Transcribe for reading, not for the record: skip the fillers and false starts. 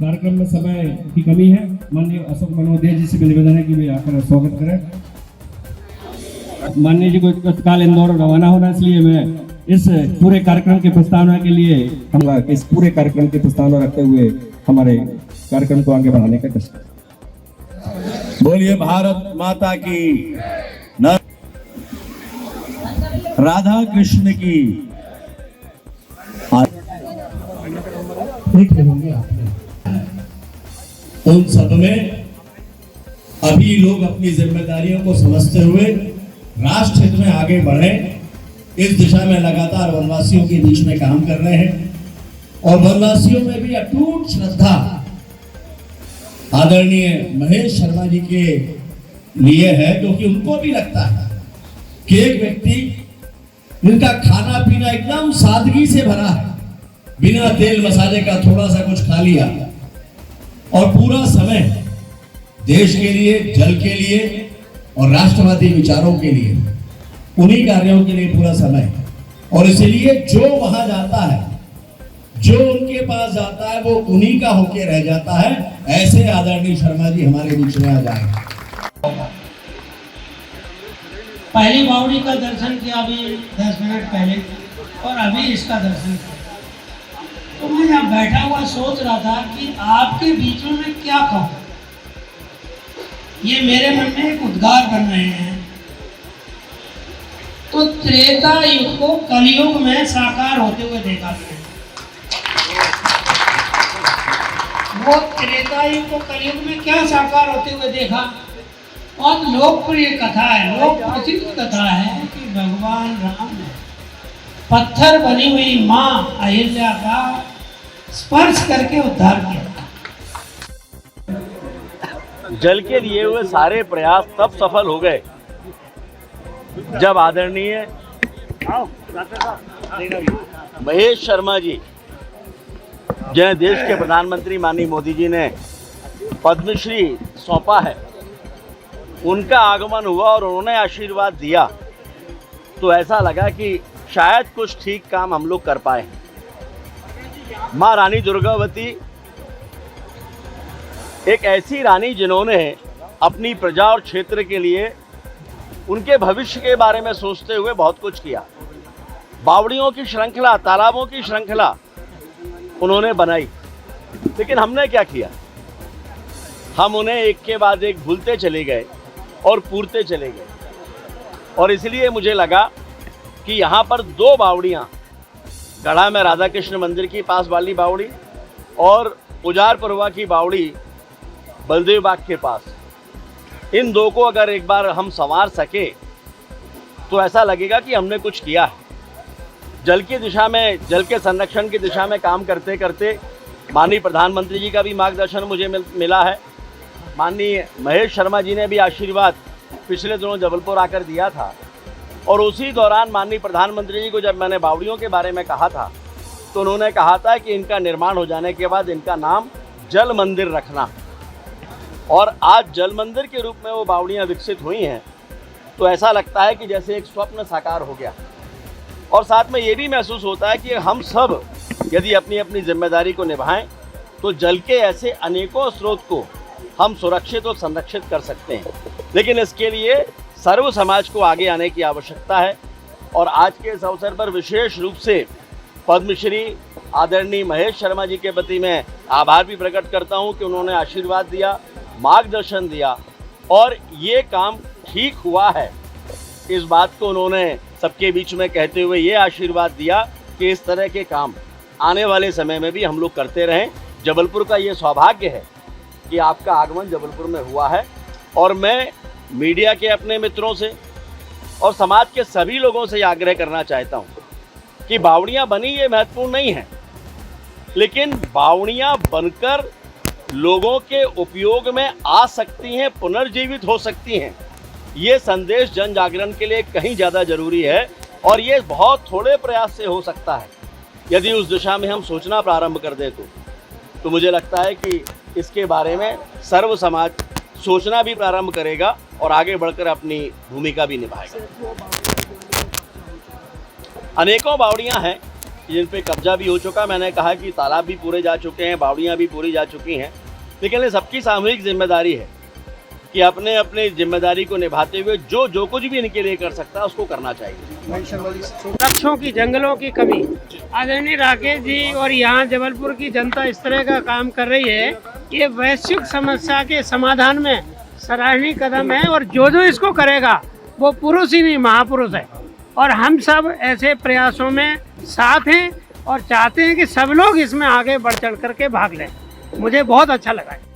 कार्यक्रम में समय की कमी है, माननीय अशोक मनोदेव जी से निवेदन है कि वे आकर स्वागत करें। माननीय जी को तत्काल इंदौर रवाना होना, इसलिए मैं इस पूरे कार्यक्रम के प्रस्तावना के लिए इस पूरे कार्यक्रम की प्रस्तावना रखते हुए हमारे कार्यक्रम को आगे बढ़ाने का कष्ट। बोलिए भारत माता की, राधा कृष्ण की। उन सब में अभी लोग अपनी जिम्मेदारियों को समझते हुए राष्ट्र हित में आगे बढ़े, इस दिशा में लगातार वनवासियों के बीच में काम कर रहे हैं। और वनवासियों में भी अटूट श्रद्धा आदरणीय महेश शर्मा जी के लिए है, क्योंकि उनको भी लगता है कि एक व्यक्ति जिनका खाना पीना एकदम सादगी से भरा है, बिना तेल मसाले का थोड़ा सा कुछ खा लिया, और पूरा समय देश के लिए, जल के लिए और राष्ट्रवादी विचारों के लिए, उन्हीं कार्यों के लिए पूरा समय। और इसलिए जो वहां जाता है, जो उनके पास जाता है, वो उन्हीं का होके रह जाता है। ऐसे आदरणीय शर्मा जी हमारे बीच में आ जाएंगे। पहली बावड़ी का दर्शन किया अभी 10 मिनट पहले, और अभी इसका दर्शन किया। तो मैं यहाँ बैठा हुआ सोच रहा था कि आपके बीच में मैं क्या कहूँ। ये मेरे मन में एक उद्गार बन रहे हैं। तो त्रेता युग को कलयुग में साकार होते हुए देखा गया। वो त्रेता युग को कलयुग में क्या साकार होते हुए देखा? बहुत लोकप्रिय कथा है, लोक प्रसिद्ध कथा है कि भगवान राम ने पत्थर बनी हुई माँ अहिल्या का स्पर्श करके उद्धार किया। जल के लिए हुए सारे प्रयास तब सफल हो गए जब आदरणीय महेश शर्मा जी, जिन्हें देश के प्रधानमंत्री माननीय मोदी जी ने पद्मश्री सौंपा है, उनका आगमन हुआ और उन्होंने आशीर्वाद दिया। तो ऐसा लगा कि शायद कुछ ठीक काम हम लोग कर पाए। माँ रानी दुर्गावती एक ऐसी रानी जिन्होंने अपनी प्रजा और क्षेत्र के लिए, उनके भविष्य के बारे में सोचते हुए बहुत कुछ किया। बावड़ियों की श्रृंखला, तालाबों की श्रृंखला उन्होंने बनाई। लेकिन हमने क्या किया? हम उन्हें एक के बाद एक भूलते चले गए और पूरते चले गए। और इसलिए मुझे लगा कि यहाँ पर 2 बावड़ियाँ, गढ़ा में राधा कृष्ण मंदिर की पास वाली बावड़ी और उजारपुरवा की बावड़ी बलदेव बाग के पास, इन 2 को अगर एक बार हम संवार सके तो ऐसा लगेगा कि हमने कुछ किया है। जल की दिशा में, जल के संरक्षण की दिशा में काम करते करते माननीय प्रधानमंत्री जी का भी मार्गदर्शन मुझे मिला है। माननीय महेश शर्मा जी ने भी आशीर्वाद पिछले दिनों जबलपुर आकर दिया था। और उसी दौरान माननीय प्रधानमंत्री जी को जब मैंने बावड़ियों के बारे में कहा था, तो उन्होंने कहा था कि इनका निर्माण हो जाने के बाद इनका नाम जल मंदिर रखना। और आज जल मंदिर के रूप में वो बावड़ियाँ विकसित हुई हैं। तो ऐसा लगता है कि जैसे एक स्वप्न साकार हो गया। और साथ में ये भी महसूस होता है कि हम सब यदि अपनी अपनी जिम्मेदारी को निभाएं तो जल के ऐसे अनेकों स्रोत को हम सुरक्षित और संरक्षित कर सकते हैं। लेकिन इसके लिए सर्व समाज को आगे आने की आवश्यकता है। और आज के इस अवसर पर विशेष रूप से पद्मश्री आदरणीय महेश शर्मा जी के प्रति मैं आभार भी प्रकट करता हूं कि उन्होंने आशीर्वाद दिया, मार्गदर्शन दिया और ये काम ठीक हुआ है, इस बात को उन्होंने सबके बीच में कहते हुए ये आशीर्वाद दिया कि इस तरह के काम आने वाले समय में भी हम लोग करते रहें। जबलपुर का ये सौभाग्य है कि आपका आगमन जबलपुर में हुआ है। और मैं मीडिया के अपने मित्रों से और समाज के सभी लोगों से आग्रह करना चाहता हूं कि बावड़ियां बनी ये महत्वपूर्ण नहीं है, लेकिन बावड़ियां बनकर लोगों के उपयोग में आ सकती हैं, पुनर्जीवित हो सकती हैं। ये संदेश जन जागरण के लिए कहीं ज़्यादा जरूरी है। और ये बहुत थोड़े प्रयास से हो सकता है। यदि उस दिशा में हम सोचना प्रारंभ कर दें तो मुझे लगता है कि इसके बारे में सर्व समाज सोचना भी प्रारंभ करेगा और आगे बढ़कर अपनी भूमिका भी निभाएगा। अनेकों बावड़ियां हैं जिन पे कब्जा भी हो चुका। मैंने कहा कि तालाब भी पूरे जा चुके हैं, बावड़ियाँ भी पूरी जा चुकी हैं, लेकिन ये सबकी सामूहिक जिम्मेदारी है कि अपने अपने जिम्मेदारी को निभाते हुए जो कुछ भी इनके लिए कर सकता है उसको करना चाहिए। वृक्षों की, जंगलों की कमी, आदरणीय राकेश जी और यहाँ जबलपुर की जनता इस तरह का काम कर रही है, ये वैश्विक समस्या के समाधान में सराहनीय कदम है। और जो इसको करेगा वो पुरुष ही नहीं, महापुरुष है। और हम सब ऐसे प्रयासों में साथ हैं और चाहते हैं कि सब लोग इसमें आगे बढ़ चढ़ करके भाग लें। मुझे बहुत अच्छा लगा है।